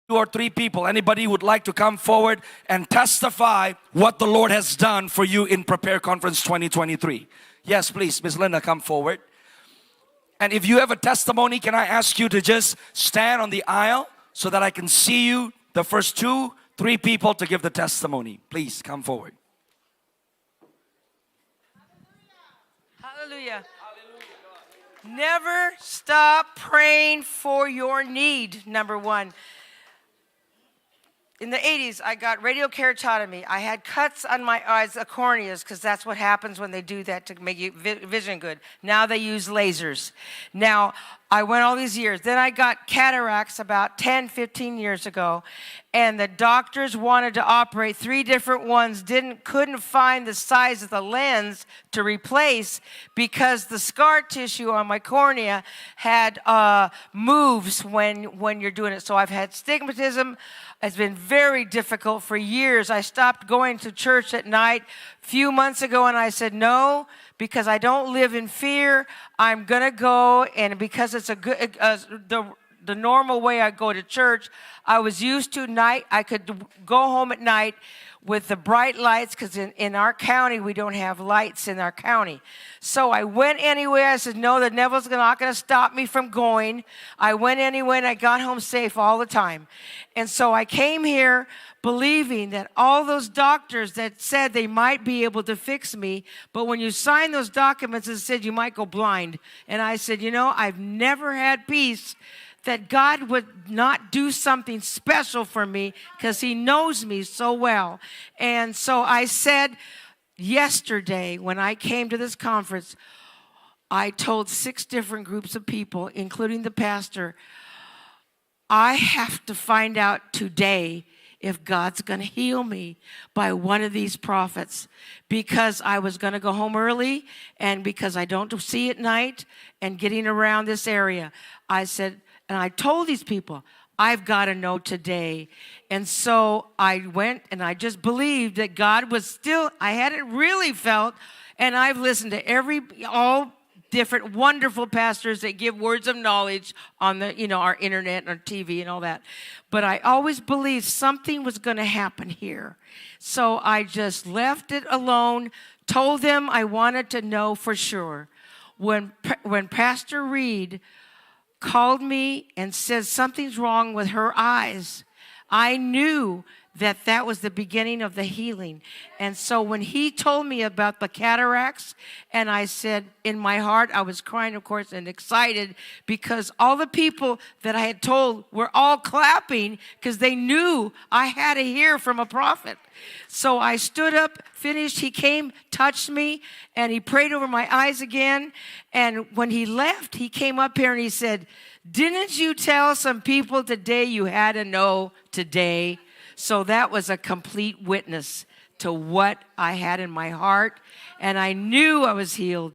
2 or 3 people, anybody would like to come forward and testify what the Lord has done for you in Prepare Conference 2023? Yes, please, Miss Linda, come forward. And if you have a testimony, can I ask you to just stand on the aisle so that I can see you, the first 2, 3 people to give the testimony. Please come forward. Hallelujah. Never stop praying for your need, number 1. In the 80s, I got radiokeratotomy. I had cuts on my eyes, the corneas, because that's what happens when they do that to make you vision good. Now they use lasers. Now, I went all these years. Then I got cataracts about 10, 15 years ago, and the doctors wanted to operate 3 different ones, couldn't find the size of the lens to replace because the scar tissue on my cornea had moves when you're doing it. So I've had stigmatism. It's been very difficult for years. I stopped going to church at night a few months ago, and I said no, because I don't live in fear. I'm going to go, and because it's a good, the normal way I go to church, I was used to night. I could go home at night with the bright lights, because in our county, we don't have lights in our county. So I went anyway. I said, no, the devil's not going to stop me from going. I went anyway, and I got home safe all the time. And so I came here believing that all those doctors that said they might be able to fix me, but when you sign those documents, it said you might go blind. And I said, I've never had peace that God would not do something special for me, because he knows me so well. And so I said yesterday when I came to this conference, I told 6 different groups of people, including the pastor, I have to find out today if God's going to heal me by one of these prophets, because I was going to go home early, and because I don't see at night and getting around this area. I said, and I told these people, I've got to know today. And so I went, and I just believed that God was still, I hadn't really felt, and I've listened to all different wonderful pastors that give words of knowledge on the, our internet and our TV and all that. But I always believed something was going to happen here. So I just left it alone, told them I wanted to know for sure. When Pastor Reed called me and said something's wrong with her eyes, I knew that was the beginning of the healing. And so when he told me about the cataracts, and I said, in my heart, I was crying, of course, and excited, because all the people that I had told were all clapping, because they knew I had to hear from a prophet. So I stood up, finished, he came, touched me, and he prayed over my eyes again. And when he left, he came up here and he said, didn't you tell some people today you had to know today? So that was a complete witness to what I had in my heart, and I knew I was healed.